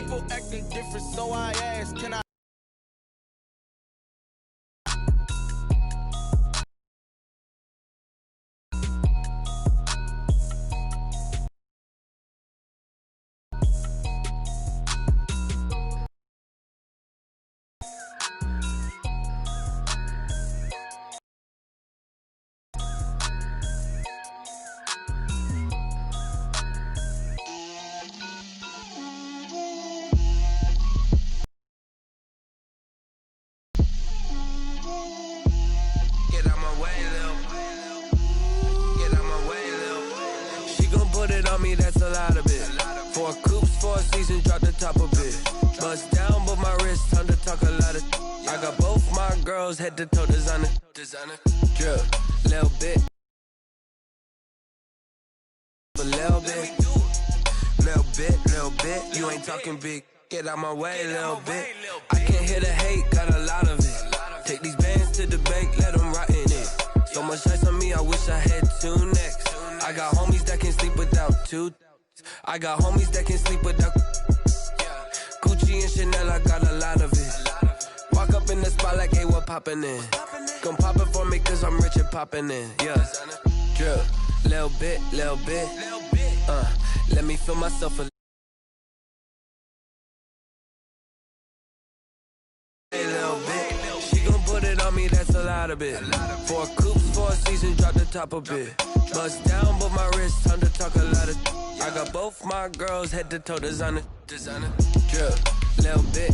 People acting different, so I asked, can I? Put it on me, that's a lot of it. 4 coops, 4 seasons, drop the top a bit. Bust down, but my wrist, time to talk a lot of. I got both my girls head to toe designer. Drip, little bit. A little bit. Little bit. You ain't talking big. Get out my way, little bit. I can't hear the hate, got a lot of it. Take these bands to the bank, let them rot in it. So much ice on me, I wish I had 2 necks. I got homies that can sleep without 2. I got homies that can sleep without Gucci and Chanel, I got a lot of it. Walk up in the spot like, hey, what poppin' in? Come pop it for me, cause I'm rich and poppin' in. Yeah, drip, little bit. Let me feel myself a little bit. She gon' put it on me, that's a lot of it. 4 coops, 4 seasons, drop the top a bit. Bust down, but my wrist, time to talk a lot of. I got both my girls head to toe designer. Drip, little bit.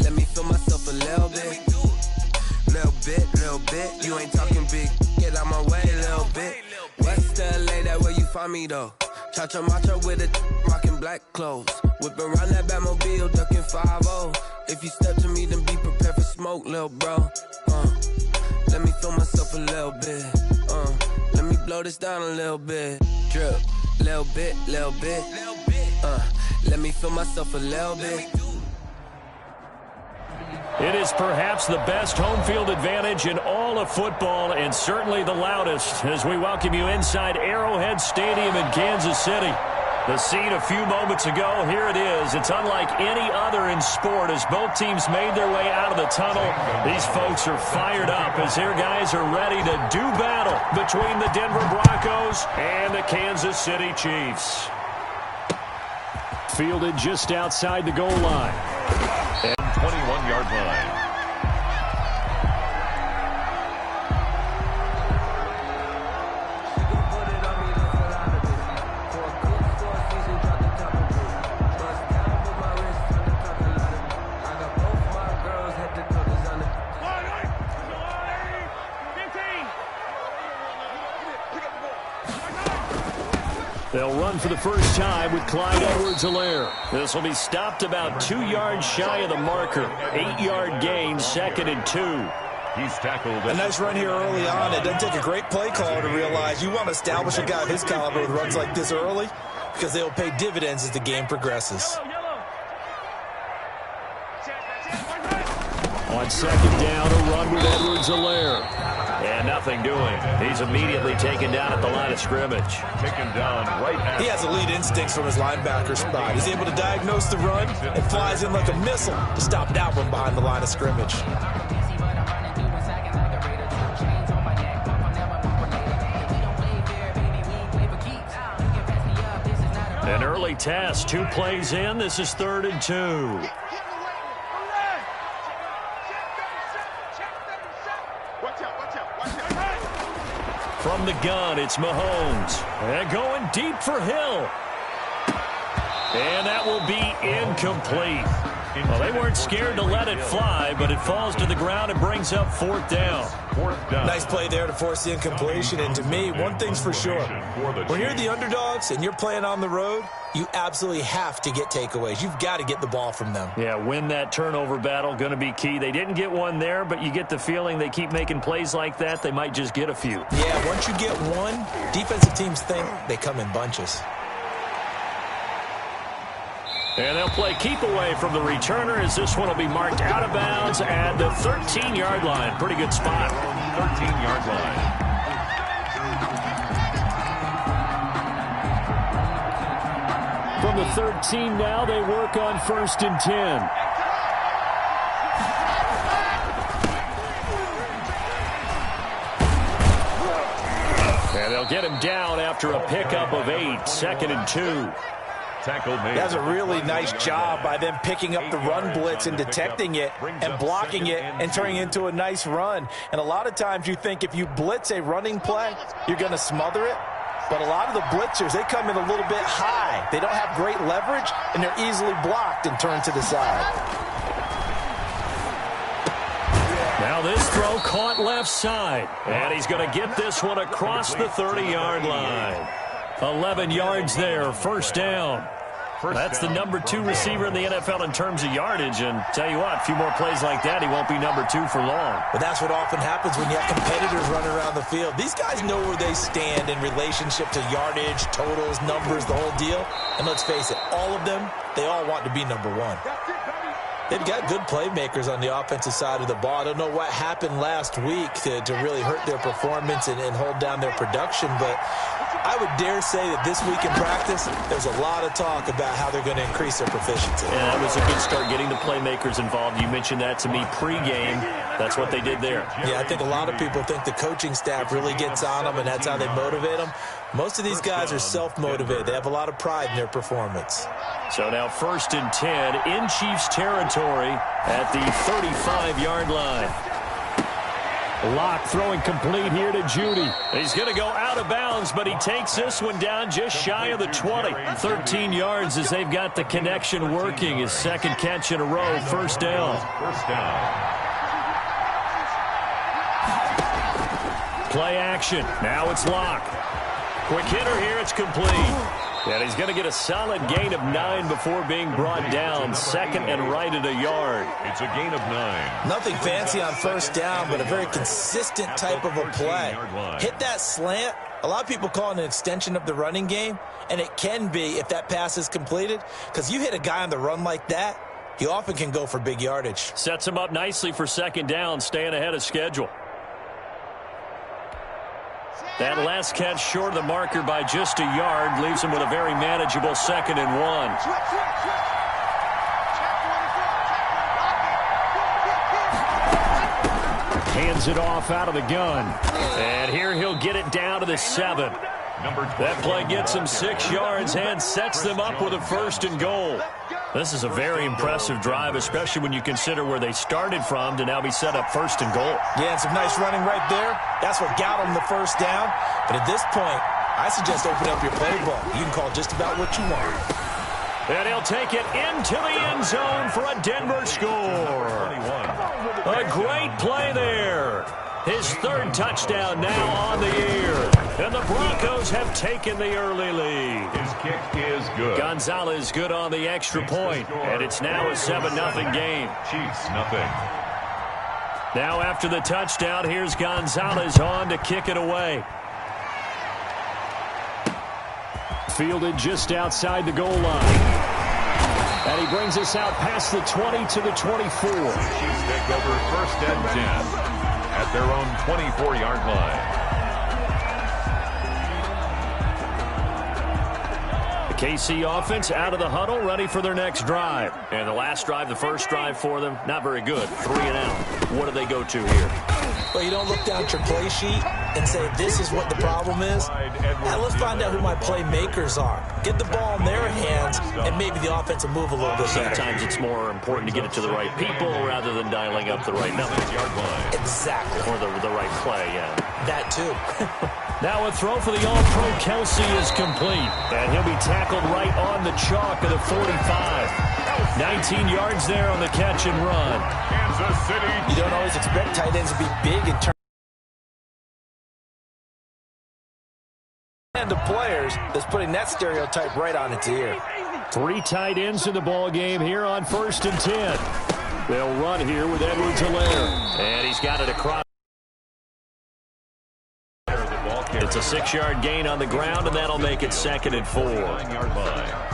Let me feel myself a little bit. Little bit. You ain't talking big. Get out my way, little bit. West LA, that where you find me though. Cha-cha matcha with a rockin' black clothes. Whip around that Batmobile, ducking 5-0. If you step to me, then be prepared for smoke, little bro. Let me feel myself a little bit. Let me blow this down a little bit. Drip, little bit. Let me feel myself a little bit. It is perhaps the best home field advantage in all of football, and certainly the loudest, as we welcome you inside Arrowhead Stadium in Kansas City. The scene a few moments ago, here it is. It's unlike any other in sport as both teams made their way out of the tunnel. These folks are fired up as their guys are ready to do battle between the Denver Broncos and the Kansas City Chiefs. Fielded just outside the goal line. And 21-yard line. They'll run for the first time with Clyde Edwards-Helaire. This will be stopped about 2 yards shy of the marker. 8-yard gain, 2nd and 2. He's tackled. A nice run here early on. It doesn't take a great play caller to realize you want to establish a guy of his caliber with runs like this early because they'll pay dividends as the game progresses. On 2nd down, a run with Edwards-Helaire. And nothing doing. He's immediately taken down at the line of scrimmage. Taken down right at. He has elite instincts from his linebacker spot. He's able to diagnose the run and flies in like a missile to stop that one behind the line of scrimmage. An early test, 2 plays in. This is 3rd and 2. From the gun, it's Mahomes. And going deep for Hill. And that will be incomplete. Well, they weren't scared to let it fly, but it falls to the ground and brings up 4th down. Nice play there to force the incompletion. And to me, one thing's for sure. When you're the underdogs and you're playing on the road, you absolutely have to get takeaways. You've got to get the ball from them. Yeah, win that turnover battle, going to be key. They didn't get one there, but you get the feeling they keep making plays like that, they might just get a few. Yeah, once you get one, defensive teams think they come in bunches. And they'll play keep away from the returner as this one will be marked out of bounds at the 13-yard line. Pretty good spot. 13-yard line. From the 13 now, they work on 1st and 10. And they'll get him down after a pickup of 8, 2nd and 2. That's a really nice job by them picking up the run blitz and detecting it and blocking it and turning it into a nice run. And a lot of times you think if you blitz a running play, you're going to smother it. But a lot of the blitzers, they come in a little bit high. They don't have great leverage, and they're easily blocked and turned to the side. Now this throw caught left side. And he's going to get this one across the 30-yard line. 11 yards there, 1st down. That's the number 2 receiver in the NFL in terms of yardage. And tell you what, a few more plays like that, he won't be number 2 for long. But that's what often happens when you have competitors running around the field. These guys know where they stand in relationship to yardage, totals, numbers, the whole deal. And let's face it, all of them, they all want to be number 1. They've got good playmakers on the offensive side of the ball. I don't know what happened last week to really hurt their performance and hold down their production, but I would dare say that this week in practice, there's a lot of talk about how they're going to increase their proficiency. Yeah, that was a good start getting the playmakers involved. You mentioned that to me pregame. That's what they did there. Yeah, I think a lot of people think the coaching staff really gets on them, and that's how they motivate them. Most of these guys are self-motivated. They have a lot of pride in their performance. So now 1st and 10 in Chiefs territory at the 35-yard line. Locke throwing complete here to Judy. He's going to go out of bounds, but he takes this one down just shy of the 20. 13 yards as they've got the connection working. His 2nd catch in a row, 1st down. Play action. Now it's Locke. Quick hitter here. It's complete. And he's going to get a solid gain of 9 before being brought down. 2nd and right at a yard. It's a gain of 9. Nothing fancy on 1st down, but a very consistent type of a play. Hit that slant. A lot of people call it an extension of the running game, and it can be if that pass is completed, because you hit a guy on the run like that, he often can go for big yardage. Sets him up nicely for 2nd down, staying ahead of schedule. That last catch short of the marker by just a yard leaves him with a very manageable 2nd and 1. Hands it off out of the gun. And here he'll get it down to the 7. That play gets him 6 yards and sets them up with a 1st and goal. This is a very impressive drive, especially when you consider where they started from to now be set up 1st and goal. Yeah, and some nice running right there. That's what got them the 1st down. But at this point, I suggest open up your playbook. You can call just about what you want. And he'll take it into the end zone for a Denver score. A great play there. His 3rd touchdown now on the year. And the Broncos have taken the early lead. His kick is good. Gonzalez good on the extra point. And it's now a 7-0 game. Chiefs, nothing. Now after the touchdown, here's Gonzalez on to kick it away. Fielded just outside the goal line. And he brings us out past the 20 to the 24. Chiefs take over 1st and 10 at their own 24-yard line. The KC offense out of the huddle, ready for their next drive. And the last drive, the first drive for them, not very good. 3 and out. What do they go to here? Well, you don't look down at your play sheet and say, this is what the problem is. Now, let's find out who my playmakers are. Get the ball in their hands, and maybe the offense will move a little bit better. Sometimes it's more important to get it to the right people rather than dialing up the right number. Exactly. Or the right play, yeah. That, too. Now a throw for the All-Pro Kelsey is complete. And he'll be tackled right on the chalk of the 45. 19 yards there on the catch and run. Kansas City. You don't always expect tight ends to be big in terms of players that's putting that stereotype right on its ear. 3 tight ends in the ball game here on 1st and 10. They'll run here with Edwards-Helaire. And he's got it across. It's a 6-yard gain on the ground, and that'll make it 2nd and 4.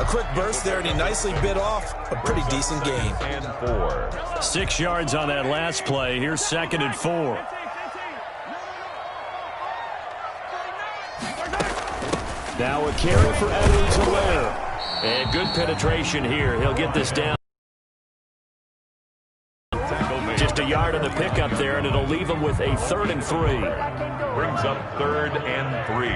A quick burst there, and he nicely bit off a pretty decent gain. 6 yards on that last play. Here's 2nd and 4. Now a carry for Edwards-Helaire. And good penetration here. He'll get this down. Just a yard on the pickup there, and it'll leave him with a 3rd and 3. Brings up 3rd and 3.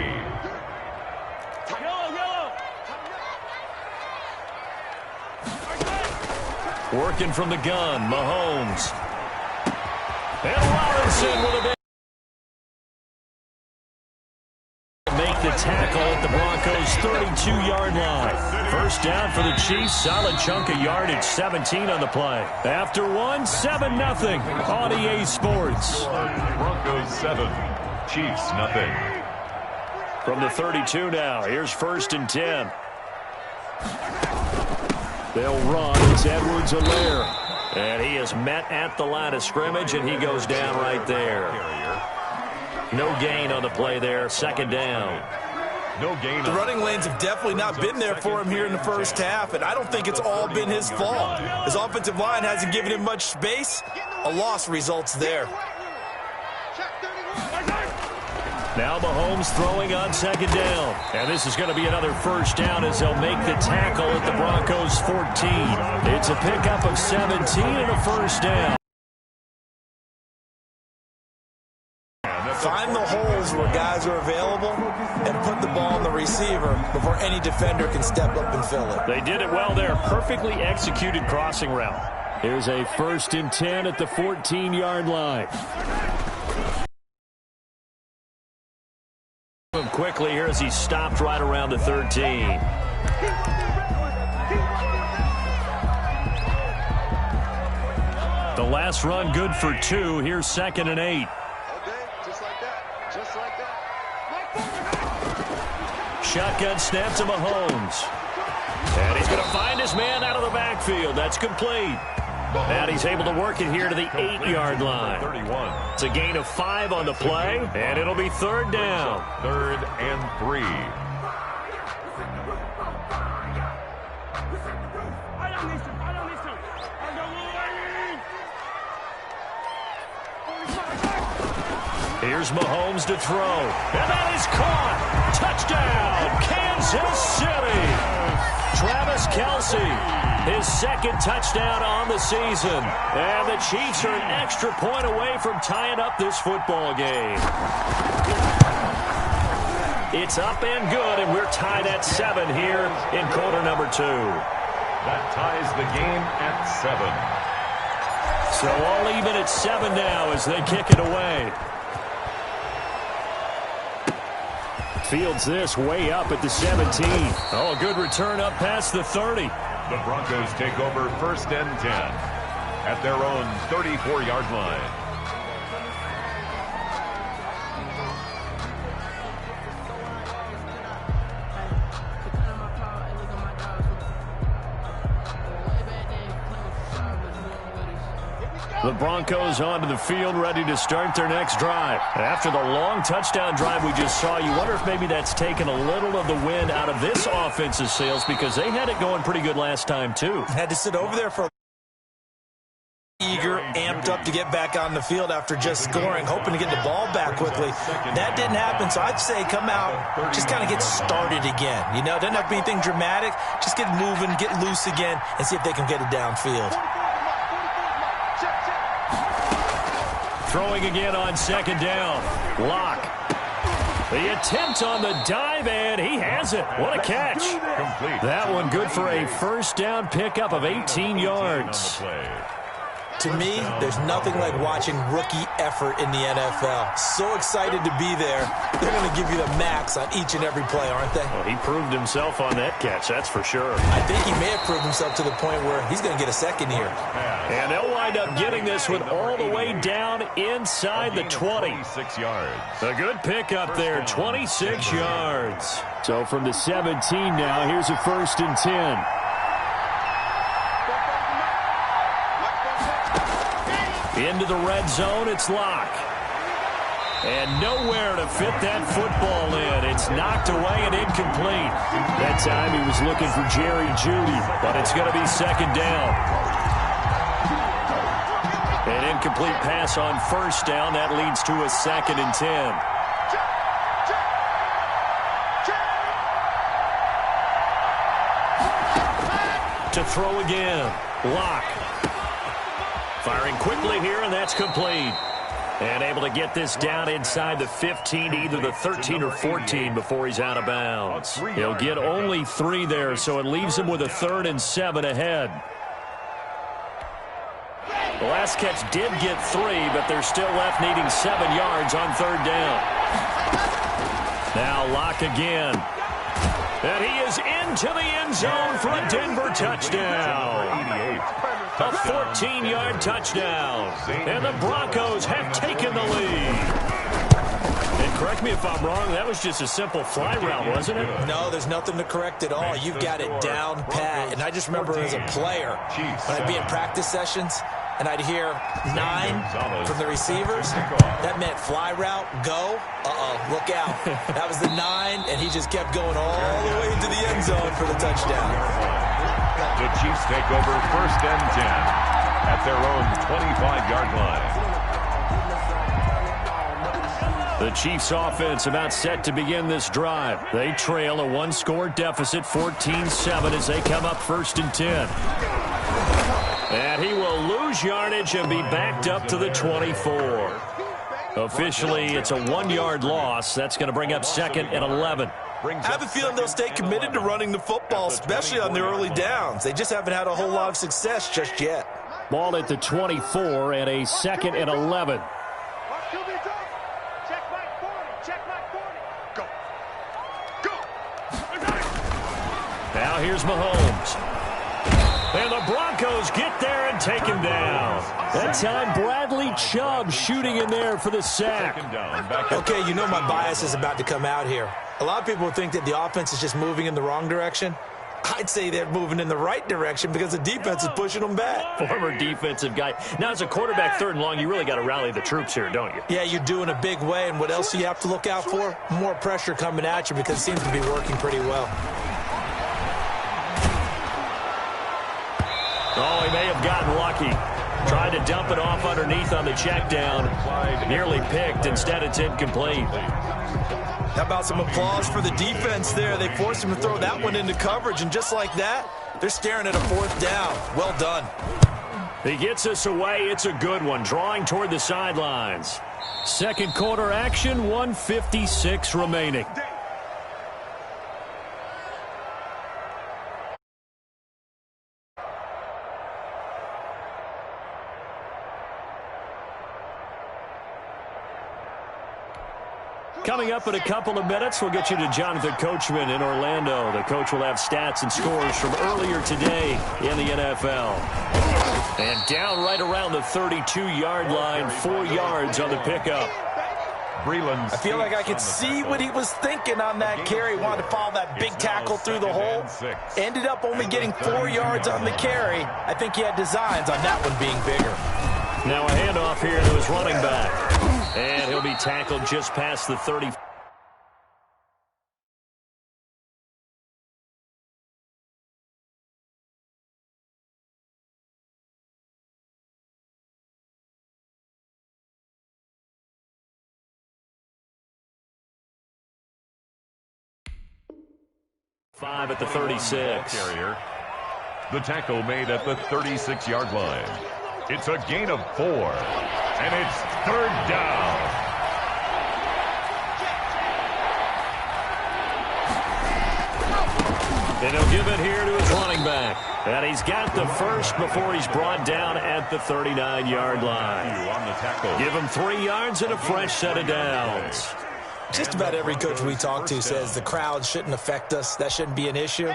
Working from the gun, Mahomes. And Robinson with a big make the tackle at the Broncos' 32-yard line. First down for the Chiefs. Solid chunk of yardage, 17 on the play. After one, 7-0 on EA Sports. Broncos 7, Chiefs nothing. From the 32 now, here's 1st and 10. They'll run. It's Edwards-Helaire. And he is met at the line of scrimmage, and he goes down right there. No gain on the play there. 2nd down. No gain. The running lanes have definitely not been there for him here in the first half, and I don't think it's all been his fault. His offensive line hasn't given him much space. A loss results there. Now Mahomes throwing on 2nd down. And this is going to be another first down as they'll make the tackle at the Broncos' 14. It's a pickup of 17 and a first down. Find the holes where guys are available and put the ball on the receiver before any defender can step up and fill it. They did it well there. Perfectly executed crossing route. Here's a 1st and 10 at the 14-yard line. Quickly here as he stopped right around the 13. The last run good for 2. Here's 2nd and 8. Shotgun snap to Mahomes. And he's going to find his man out of the backfield. That's complete. And he's able to work it here to the 8-yard line. 31. It's a gain of 5 on the play, and it'll be 3rd down. 3rd and 3. Here's Mahomes to throw. And that is caught. Touchdown, Kansas City. Travis Kelce, his 2nd touchdown on the season. And the Chiefs are an extra point away from tying up this football game. It's up and good, and we're tied at 7 here in quarter number 2. That ties the game at 7. So all even at 7 now as they kick it away. Fields this way up at the 17. Oh, a good return up past the 30. The Broncos take over 1st and 10 at their own 34-yard line. The Broncos onto the field, ready to start their next drive. After the long touchdown drive we just saw, you wonder if maybe that's taken a little of the wind out of this offense's sails, because they had it going pretty good last time, too. Had to sit over there for eager, amped up to get back on the field after just scoring, hoping to get the ball back quickly. That didn't happen, so I'd say come out, just kind of get started again. You know, doesn't have to be anything dramatic. Just get moving, get loose again, and see if they can get it downfield. Throwing again on 2nd down. Lock. The attempt on the dive, and he has it. What a catch. Complete. That one good for a first down pickup of 18 yards. To me, there's nothing like watching rookie effort in the NFL. So excited to be there. They're going to give you the max on each and every play, aren't they? Well, he proved himself on that catch, that's for sure. I think he may have proved himself to the point where he's going to get a second here. And they'll wind up getting this one all the way down inside the 20. 26 yards. A good pickup there, 26 yards. So from the 17 now, here's a 1st and 10. Into the red zone, it's Lock. And nowhere to fit that football in. It's knocked away and incomplete. That time he was looking for Jerry Jeudy, but it's going to be 2nd down. An incomplete pass on 1st down. That leads to a 2nd and 10. to throw again. Locke. Firing quickly here, and that's complete. And able to get this down inside the 15, either the 13 or 14 before he's out of bounds. He'll get only 3 there, so it leaves him with a 3rd and 7 ahead. The last catch did get 3, but they're still left needing 7 yards on 3rd down. Now Locke again. And he is into the end zone for a Denver touchdown. A 14-yard touchdown. And the Broncos have taken the lead. And correct me if I'm wrong, that was just a simple fly route, wasn't it? No, there's nothing to correct at all. You've got it down pat. And I just remember as a player, when I'd be in practice sessions, and I'd hear 9 from the receivers. That meant fly route, go. Look out. That was the 9, and he just kept going all the way into the end zone for the touchdown. The Chiefs take over 1st and 10 at their own 25-yard line. The Chiefs offense about set to begin this drive. They trail a 1-score deficit, 14-7, as they come up 1st and 10. And he will lose yardage and be backed up to the 24. Officially, it's a 1-yard loss. That's going to bring up 2nd and 11. I have a feeling they'll stay committed to running the football, especially on the early downs. They just haven't had a whole lot of success just yet. Ball at the 24 and a 2nd and 11. Now here's Mahomes. And the Broncos get there and take him down. That time, Bradley Chubb shooting in there for the sack. Okay, you know my bias is about to come out here. A lot of people think that the offense is just moving in the wrong direction. I'd say they're moving in the right direction because the defense is pushing them back. Former defensive guy. Now, as a quarterback 3rd and long, you really got to rally the troops here, don't you? Yeah, you do in a big way. And what else do you have to look out for? More pressure coming at you because it seems to be working pretty well. Oh, he may have gotten lucky. Tried to dump it off underneath on the check down. Nearly picked. Instead, it's incomplete. How about some applause for the defense there? They forced him to throw that one into coverage, and just like that, they're staring at a 4th down. Well done. He gets us away. It's a good one. Drawing toward the sidelines. 2nd quarter action, 1:56 remaining. Coming up in a couple of minutes, we'll get you to Jonathan Coachman in Orlando. The coach will have stats and scores from earlier today in the NFL. And down right around the 32-yard line, 4 yards on the pickup. I feel like I could see what he was thinking on that carry. Wanted to follow that big tackle through the hole. Ended up only getting 4 yards on the carry. I think he had designs on that one being bigger. Now a handoff here to his running back. And he'll be tackled just past the 30. Five at the 36. The tackle made at the 36-yard line. It's a gain of 4, and it's 3rd down. And he'll give it here to his running back. And he's got the first before he's brought down at the 39-yard line. Give him 3 yards and a fresh set of downs. Just about every coach we talk to says the crowd shouldn't affect us. That shouldn't be an issue.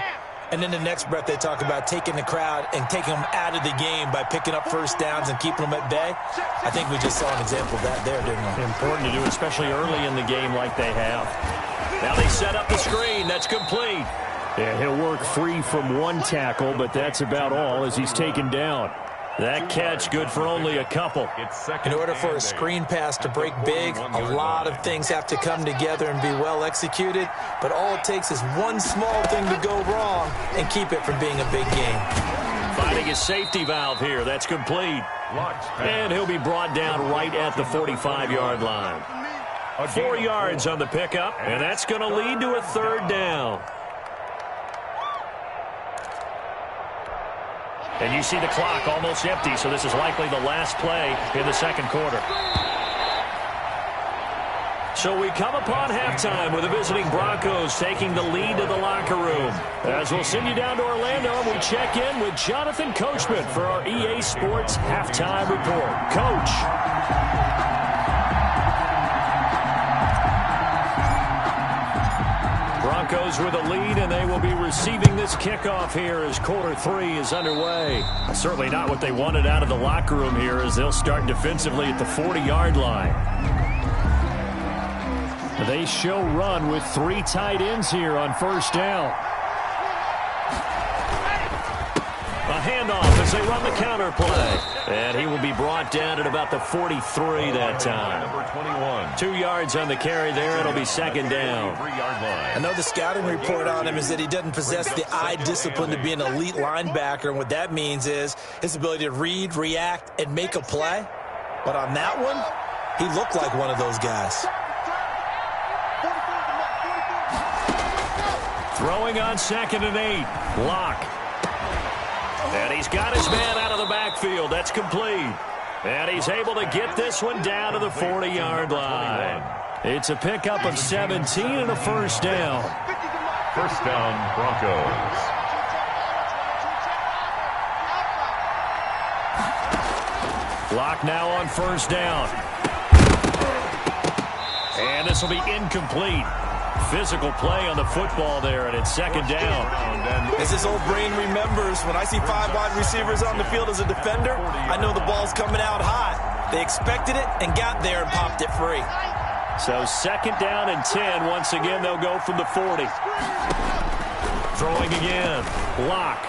And in the next breath, they talk about taking the crowd and taking them out of the game by picking up 1st downs and keeping them at bay. I think we just saw an example of that there, didn't we? Important to do, especially early in the game like they have. Now they set up the screen. That's complete. And he'll work free from 1 tackle, but that's about all as he's taken down. That catch good for only a couple. In order for a screen pass to break big, a lot of things have to come together and be well executed. But all it takes is one small thing to go wrong and keep it from being a big game. Finding his safety valve here. That's complete. And he'll be brought down right at the 45-yard line. 4 yards on the pickup, and that's going to lead to a 3rd down. And you see the clock almost empty, so this is likely the last play in the second quarter. So we come upon halftime with the visiting Broncos taking the lead to the locker room. As we'll send you down to Orlando, we check in with Jonathan Coachman for our EA Sports Halftime Report. Coach. Broncos with a lead, and they will be receiving this kickoff here as quarter 3 is underway. Certainly not what they wanted out of the locker room here as they'll start defensively at the 40-yard line. They show run with 3 tight ends here on first down. A handoff as they run the counter play. And he will be brought down at about the 43 that time. Number 21. 2 yards on the carry there. It'll be second down. 3-yard line. I know the scouting report on him is that he doesn't possess the eye discipline to be an elite linebacker. And what that means is his ability to read, react, and make a play. But on that one, he looked like one of those guys. Throwing on 2nd and 8. Lock. And he's got his man out of the backfield. That's complete. And he's able to get this one down to the 40-yard line. It's a pickup of 17 and a first down. First down, Broncos. Lock now on first down. And this will be incomplete. Physical play on the football there, and it's second down. As his old brain remembers, when I see 5 wide receivers on the field as a defender, I know the ball's coming out hot. They expected it and got there and popped it free. So second down and 10. Once again, they'll go from the 40. Throwing again. Lock.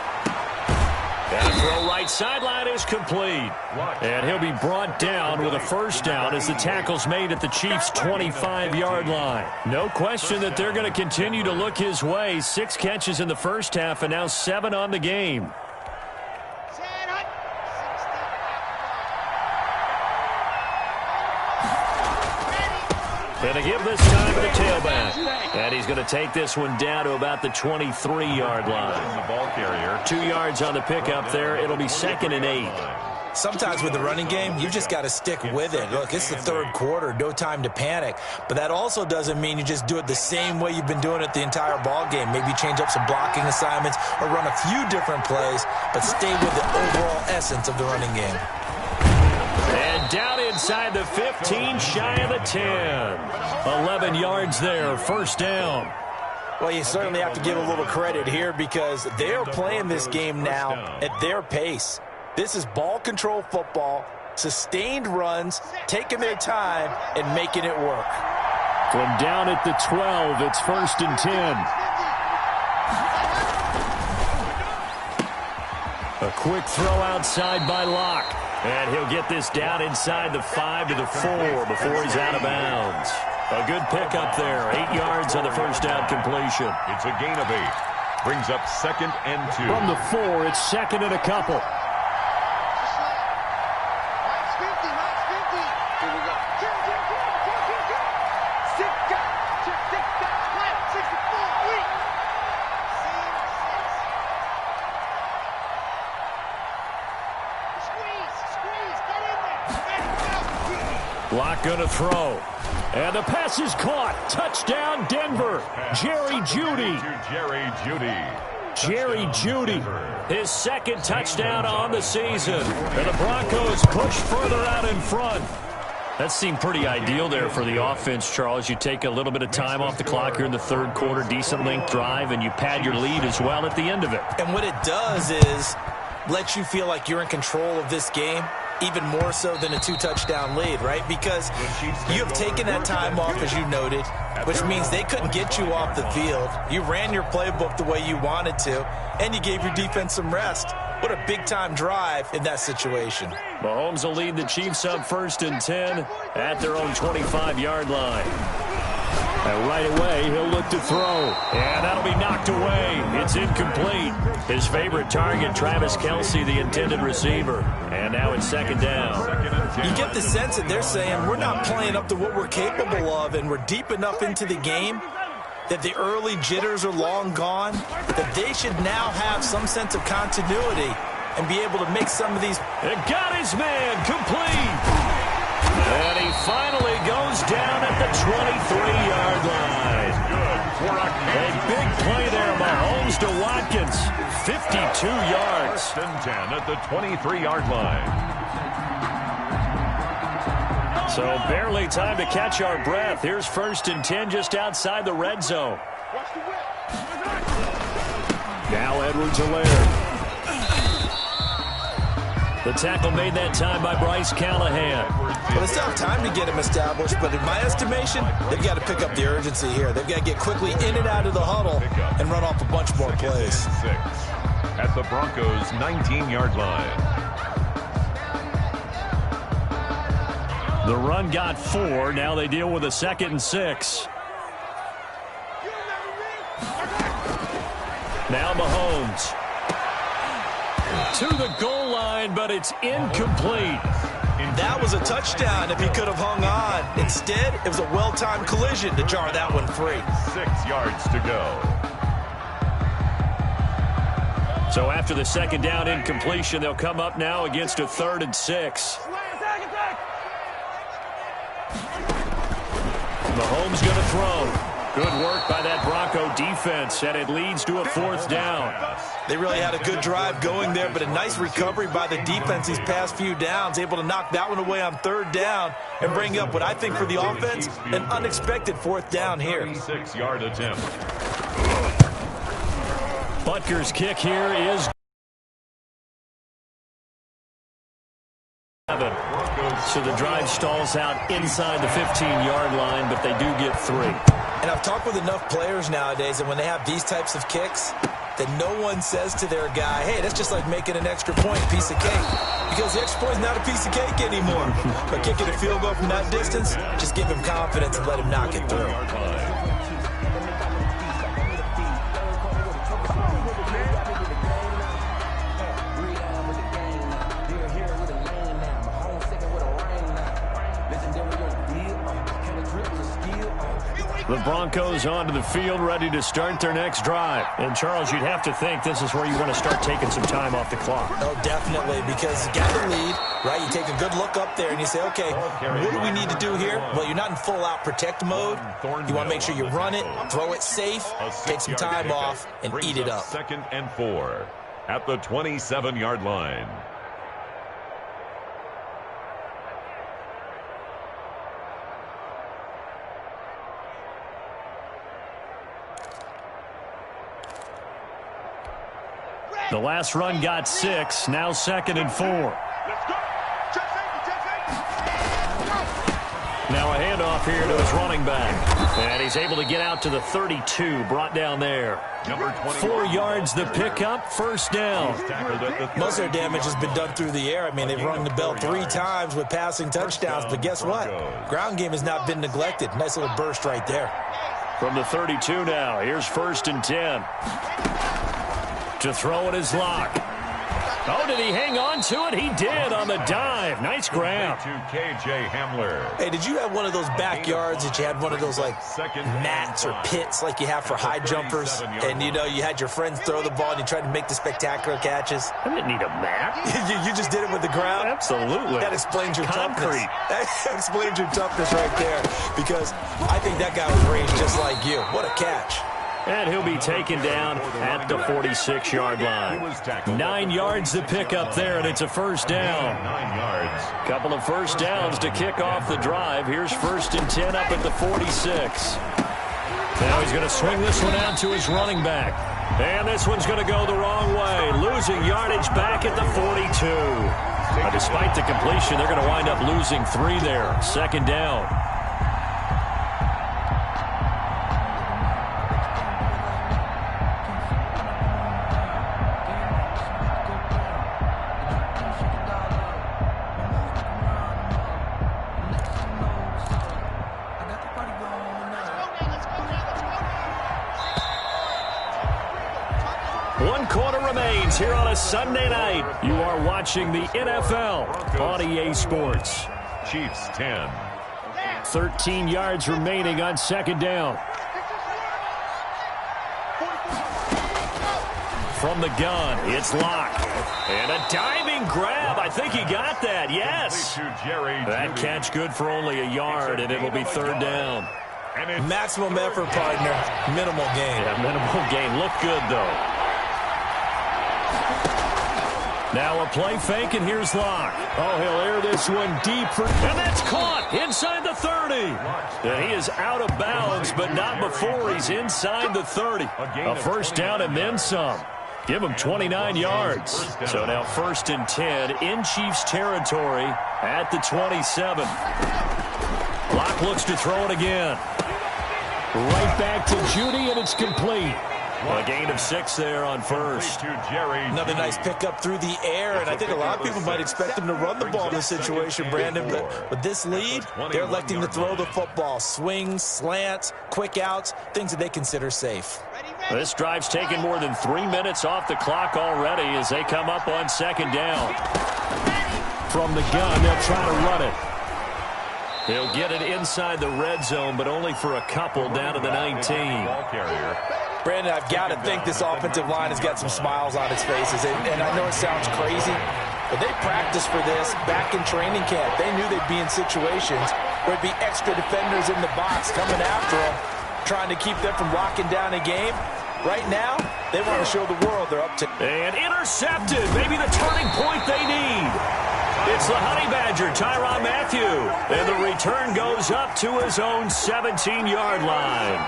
And a throw right sideline is complete. And he'll be brought down with a first down as the tackle's made at the Chiefs' 25-yard line. No question that they're going to continue to look his way. 6 catches in the first half and now 7 on the game. Going to give this time to the tailback. And he's going to take this one down to about the 23-yard line. The ball carrier. 2 yards on the pickup there. It'll be 2nd and 8. Sometimes with the running game, you just got to stick with it. Look, it's the third quarter, no time to panic. But that also doesn't mean you just do it the same way you've been doing it the entire ball game. Maybe change up some blocking assignments or run a few different plays, but stay with the overall essence of the running game. And down inside the 15, shy of the 10. 11 yards there, first down. Well, you certainly have to give a little credit here because they're playing this game now at their pace. This is ball control football, sustained runs, taking their time, and making it work. From down at the 12, it's 1st and 10. A quick throw outside by Locke. And he'll get this down inside the 5 to the 4 before he's out of bounds. A good pickup there. 8 yards on the first down completion. It's a gain of 8. Brings up 2nd and 2. From the 4, it's 2nd and a couple. Locke gonna throw. And the pass is caught. Touchdown, Denver. Jerry Jeudy. Jerry Jeudy. His 2nd touchdown on the season. And the Broncos push further out in front. That seemed pretty ideal there for the offense, Charles. You take a little bit of time off the clock here in the third quarter, decent length drive, and you pad your lead as well at the end of it. And what it does is let you feel like you're in control of this game, even more so than a 2-touchdown lead, right? Because you have taken that time off, as you noted, which means they couldn't get you off the field. You ran your playbook the way you wanted to, and you gave your defense some rest. What a big-time drive in that situation. Mahomes will lead the Chiefs up 1st and 10 at their own 25-yard line. And right away, he'll look to throw. And that'll be knocked away. It's incomplete. His favorite target, Travis Kelce, the intended receiver. And now it's 2nd down. You get the sense that they're saying we're not playing up to what we're capable of, and we're deep enough into the game that the early jitters are long gone, that they should now have some sense of continuity and be able to make some of these. It got his man complete. And he finally goes down at the 23-yard line. A big play there, Mahomes to Watkins. 52 yards. First and 10 at the 23-yard line. So barely time to catch our breath. Here's first and 10 just outside the red zone. Now Edwards-Helaire. The tackle made that time by Bryce Callahan. Well, it's not time to get him established, but in my estimation, they've got to pick up the urgency here. They've got to get quickly in and out of the huddle and run off a bunch more plays. At the Broncos' 19-yard line. The run got 4. Now they deal with a 2nd and 6. Now Mahomes. To the goal line, but it's incomplete. That was a touchdown if he could have hung on. Instead, it was a well-timed collision to jar that one free. 6 yards to go. So after the 2nd down incompletion, they'll come up now against a 3rd and 6. Mahomes going to throw. Good work by that Bronco defense, and it leads to a 4th down. They really had a good drive going there, but a nice recovery by the defense these past few downs, able to knock that one away on 3rd down and bring up what I think for the offense, an unexpected 4th down here. 36-yard attempt. Butker's kick here is so the drive stalls out inside the 15-yard line, but they do get 3. And I've talked with enough players nowadays, and when they have these types of kicks, that no one says to their guy, hey, that's just like making an extra point, piece of cake. Because the extra point is not a piece of cake anymore. But kicking a field goal from that distance, just give him confidence and let him knock it through. The Broncos onto the field, ready to start their next drive. And, Charles, you'd have to think this is where you want to start taking some time off the clock. Oh, definitely, because you got the lead, right? You take a good look up there and you say, okay, what do we need to do here? Well, you're not in full-out protect mode. You want to make sure you run it, throw it safe, take some time off, and eat it up. 2nd and 4 at the 27-yard line. The last run got 6, now 2nd and 4. Now a handoff here to his running back. And he's able to get out to the 32, brought down there. 4 yards the pickup, 1st down. Most of their damage has been done through the air. I mean, they've rung the bell 3 times with passing touchdowns, but guess what? Ground game has not been neglected. Nice little burst right there. From the 32 now, here's 1st and 10. To throw it is Locke. Oh, did he hang on to it? He did on the dive. Nice grab. To KJ Hamler. Hey, did you have one of those backyards that you had one of those, like, mats or pits like you have for high jumpers? And, you know, you had your friends throw the ball and you tried to make the spectacular catches? I didn't need a mat. you just did it with the ground? Absolutely. That explains your Concrete. toughness. That explains your toughness right there. Because I think that guy was raised just like you. What a catch. And he'll be taken down at the 46-yard line. 9 yards to pick up there, and it's a 1st down. 9 yards. Couple of 1st downs to kick off the drive. Here's 1st and 10 up at the 46. Now he's going to swing this one out to his running back. And this one's going to go the wrong way. Losing yardage back at the 42. But despite the completion, they're going to wind up losing 3 there. 2nd down. Here on a Sunday night, you are watching the NFL on EA Sports. Chiefs 10. 13 yards remaining on 2nd down. from the gun. It's Locke. And a diving grab. I think he got that. Yes. That catch good for only a yard, and it'll be third down. Maximum effort, partner. Minimal gain. Yeah, minimal gain. Look good, though. Now a play fake, and here's Locke. Oh, he'll air this one deep for... And that's caught inside the 30. And he is out of bounds, but not before he's inside the 30. A first down and then some. Give him 29 yards. So now 1st and 10 in Chiefs territory at the 27. Locke looks to throw it again. Right back to Judy, and it's complete. A gain of 6 there on first. Another nice pickup through the air, and I think a lot of people might expect him to run the ball in this situation, Brandon, but with this lead, they're electing to throw the football. Swings, slants, quick outs, things that they consider safe. This drive's taken more than 3 minutes off the clock already as they come up on 2nd down. From the gun, they'll try to run it. He'll get it inside the red zone, but only for a couple down to the 19. Brandon, I've got to think this offensive line has got some smiles on its faces. And I know it sounds crazy, but they practiced for this back in training camp. They knew they'd be in situations where it'd be extra defenders in the box coming after them, trying to keep them from locking down a game. Right now, they want to show the world they're up to. And intercepted. Maybe the turning point they need. It's the Honey Badger, Tyrann Mathieu. And the return goes up to his own 17-yard line.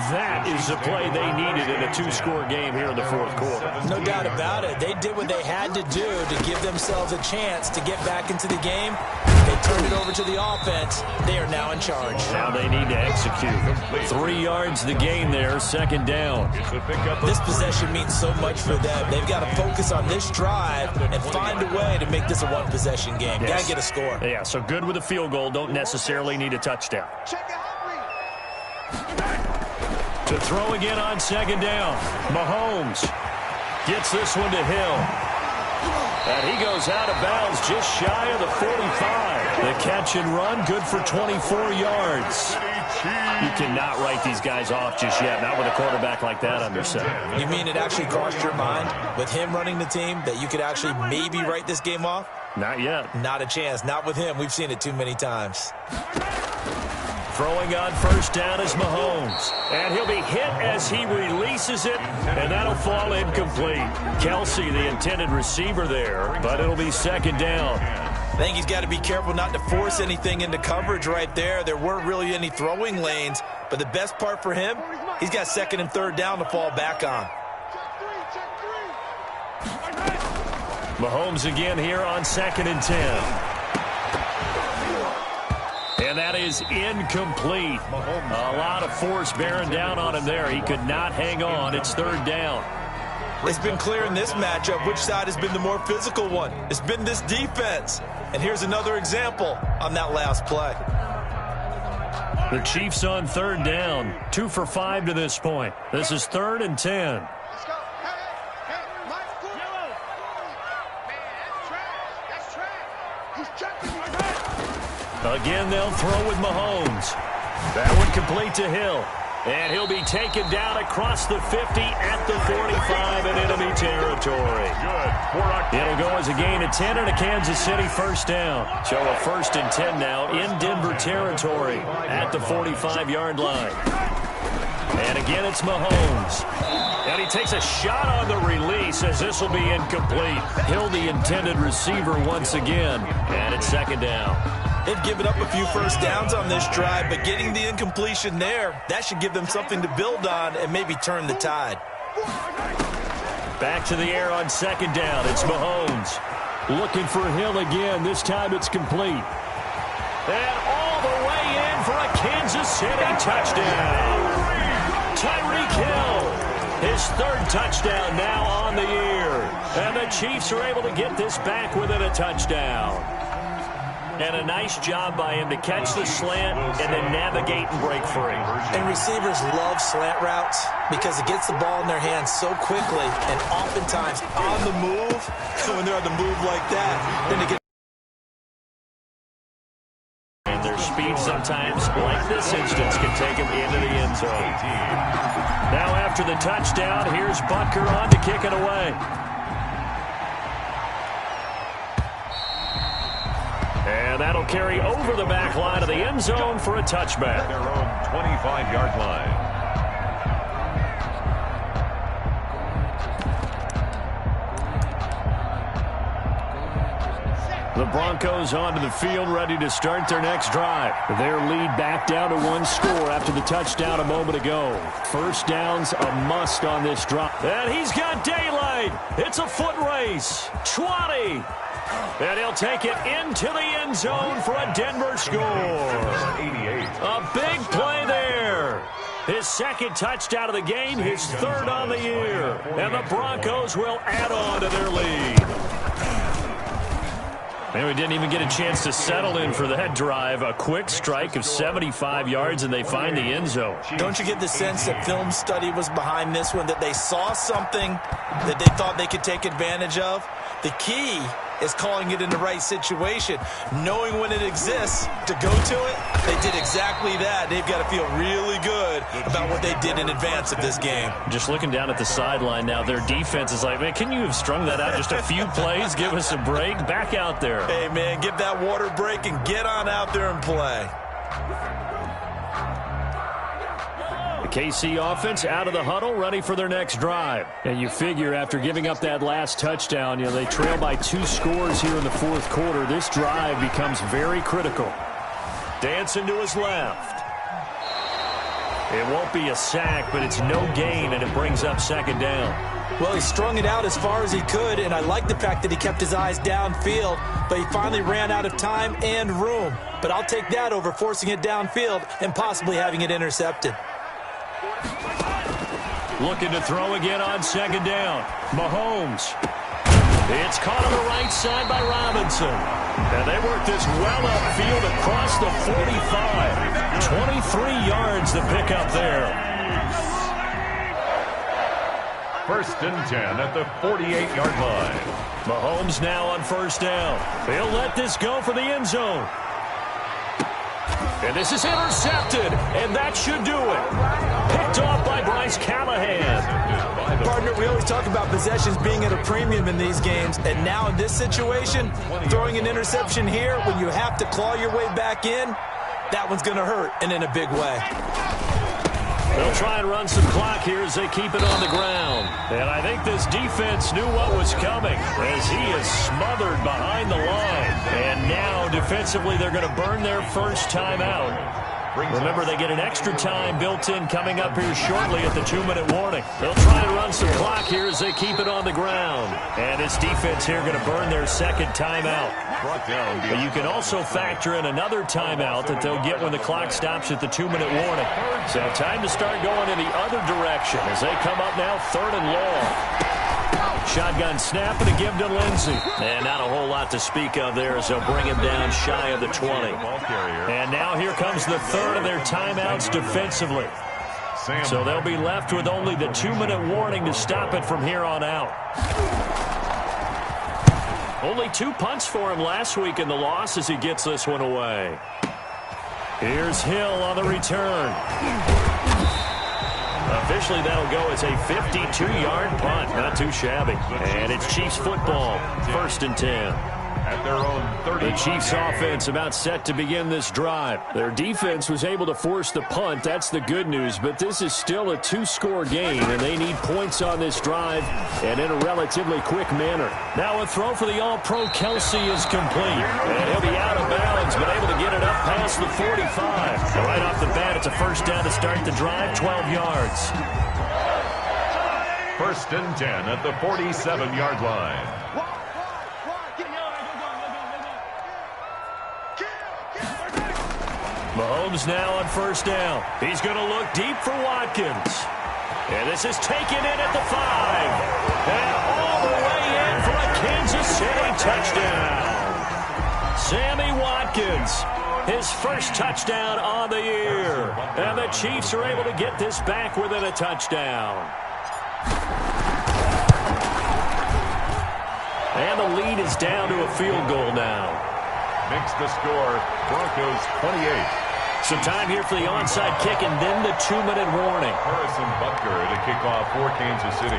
That is the play they needed in a 2-score game here in the 4th quarter. No doubt about it. They did what they had to do to give themselves a chance to get back into the game. They turned it over to the offense. They are now in charge. Now they need to execute. 3 yards the gain there, 2nd down. This possession means so much for them. They've got to focus on this drive and find a way to make this a one-possession game. Yes. Got to get a score. Yeah, so good with a field goal. Don't necessarily need a touchdown. To throw again on 2nd down. Mahomes gets this one to Hill. And he goes out of bounds just shy of the 45. The catch and run, good for 24 yards. You cannot write these guys off just yet, not with a quarterback like that under center. You mean it actually crossed your mind with him running the team that you could actually maybe write this game off? Not yet. Not a chance. Not with him. We've seen it too many times. Throwing on 1st down is Mahomes. And he'll be hit as he releases it, and that'll fall incomplete. Kelsey, the intended receiver there, but it'll be 2nd down. I think he's got to be careful not to force anything into coverage right there. There weren't really any throwing lanes, but the best part for him, he's got 2nd and 3rd down to fall back on. Mahomes again here on 2nd and 10. And that is incomplete. A lot of force bearing down on him there. He could not hang on. It's 3rd down. It's been clear in this matchup which side has been the more physical one. It's been this defense. And here's another example on that last play. The Chiefs on 3rd down. 2 for 5 to this point. This is 3rd and 10. Again, they'll throw with Mahomes. That one complete to Hill. And he'll be taken down across the 50 at the 45 in enemy territory. It'll go as a gain of 10 and a Kansas City 1st down. So a 1st and 10 now in Denver territory at the 45-yard line. And again, it's Mahomes. And he takes a shot on the release as this will be incomplete. Hill, the intended receiver once again. And it's 2nd down. They've given up a few 1st downs on this drive, but getting the incompletion there, that should give them something to build on and maybe turn the tide. Back to the air on 2nd down. It's Mahomes. Looking for Hill again. This time it's complete. And all the way in for a Kansas City touchdown. Tyreek Hill. His 3rd touchdown now on the year. And the Chiefs are able to get this back within a touchdown. And a nice job by him to catch the slant and then navigate and break free. And receivers love slant routes because it gets the ball in their hands so quickly and oftentimes on the move. When they're on the move like that, then they get... And their speed's sometimes, like this instance, can take him into the end zone. Now after the touchdown, here's Butker on to kick it away. And that'll carry over the back line of the end zone for a touchback. Their own 25-yard line. The Broncos onto the field, ready to start their next drive. Their lead back down to 1 score after the touchdown a moment ago. First down's a must on this drive. And he's got daylight. It's a foot race. 20. And he'll take it into the end zone for a Denver score. A big play there. His second touchdown of the game, his third on the year. And the Broncos will add on to their lead. And we didn't even get a chance to settle in for that drive. A quick strike of 75 yards, and they find the end zone. Don't you get the sense that film study was behind this one, that they saw something that they thought they could take advantage of? The key is calling it in the right situation, knowing when it exists to go to it. They did exactly that. They've got to feel really good about what they did in advance of this game. Just looking down at the sideline now, their defense is like, man, can you have strung that out just a few plays? Give us a break. Back out there. Hey, man, give that water break and get on out there and play. KC offense out of the huddle, ready for their next drive. And you figure after giving up that last touchdown, they trail by 2 scores here in the fourth quarter. This drive becomes very critical. Dancing to his left. It won't be a sack, but it's no gain, and it brings up second down. Well, he strung it out as far as he could, and I like the fact that he kept his eyes downfield, but he finally ran out of time and room. But I'll take that over forcing it downfield and possibly having it intercepted. Looking to throw again on second down. Mahomes. It's caught on the right side by Robinson. And they work this well upfield across the 45. 23 yards to pick up there. First and 10 at the 48-yard line. Mahomes now on first down. He'll let this go for the end zone. And this is intercepted, and that should do it. Picked off by Bryce Callahan. Partner, we always talk about possessions being at a premium in these games, and now in this situation, throwing an interception here when you have to claw your way back in, that one's going to hurt, and in a big way. They'll try and run some clock here as they keep it on the ground. And I think this defense knew what was coming as he is smothered behind the line. And now, defensively, they're going to burn their first timeout. Remember, they get an extra time built in coming up here shortly at the 2-minute warning. They'll try and run some clock here as they keep it on the ground. And this defense here going to burn their second timeout. But you can also factor in another timeout that they'll get when the clock stops at the 2-minute warning. So time to start going in the other direction as they come up now third and long. Shotgun snap and a give to Lindsey. And not a whole lot to speak of there as they'll bring him down shy of the 20. And now here comes the third of their timeouts defensively. So they'll be left with only the 2-minute warning to stop it from here on out. Only 2 punts for him last week in the loss as he gets this one away. Here's Hill on the return. Officially, that'll go as a 52-yard punt. Not too shabby. And it's Chiefs football. First and 10. At their own 30. The Chiefs offense about set to begin this drive. Their defense was able to force the punt. That's the good news. But this is still a 2-score game, and they need points on this drive and in a relatively quick manner. Now a throw for the All-Pro Kelsey is complete. And he'll be out of bounds, but able to get it up past the 45. And right off the bat, it's a first down to start the drive, 12 yards. First and 10 at the 47-yard line. Mahomes now on first down. He's going to look deep for Watkins. And this is taken in at the 5. And all the way in for a Kansas City touchdown. Sammy Watkins, his first touchdown on the year. And the Chiefs are able to get this back within a touchdown. And the lead is down to a field goal now. Makes the score Broncos 28, So time here for the onside kick and then the 2-minute warning. Harrison Butker to kick off for Kansas City.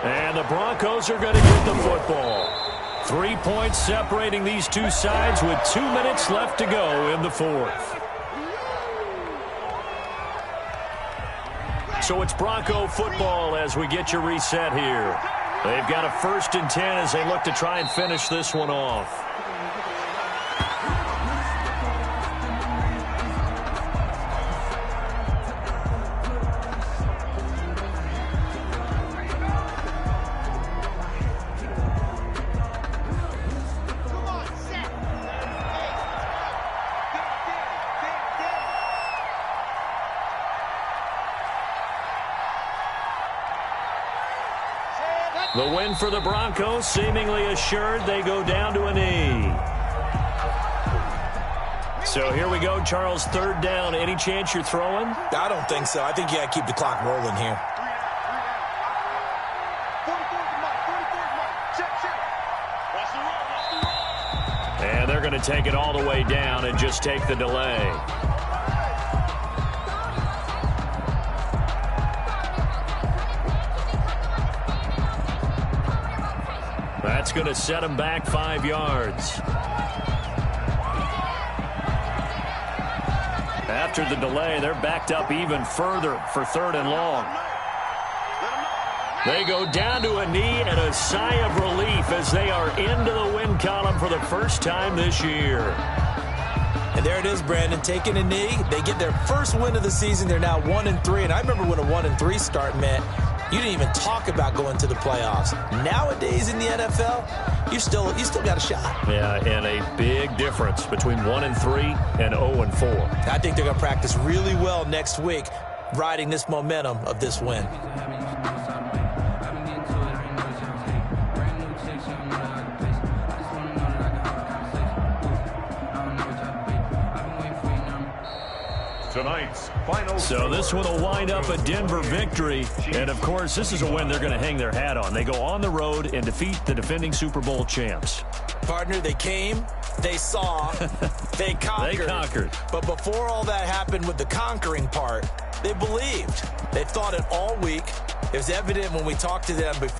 And the Broncos are going to get the football. 3 points separating these two sides with 2 minutes left to go in the fourth. So it's Bronco football as we get you reset here. They've got a 1st and 10 as they look to try and finish this one off. The win for the Broncos, seemingly assured. They go down to a knee. So here we go, Charles, 3rd down. Any chance you're throwing? I don't think so. I think you got to keep the clock rolling here. And they're going to take it all the way down and just take the delay. That's going to set them back 5 yards. After the delay, they're backed up even further for 3rd and long. They go down to a knee and a sigh of relief as they are into the win column for the first time this year. And there it is, Brandon, taking a knee. They get their first win of the season. They're now 1-3. And I remember when a 1-3 start meant you didn't even talk about going to the playoffs. Nowadays in the NFL, you still got a shot. Yeah, and a big difference between 1-3 and 0-4. I think they're going to practice really well next week, riding this momentum of this win. Tonight's final. So this one will wind up a Denver victory. And, of course, this is a win they're going to hang their hat on. They go on the road and defeat the defending Super Bowl champs. Partner, they came, they saw, they conquered. They conquered. But before all that happened with the conquering part, they believed. They thought it all week. It was evident when we talked to them before.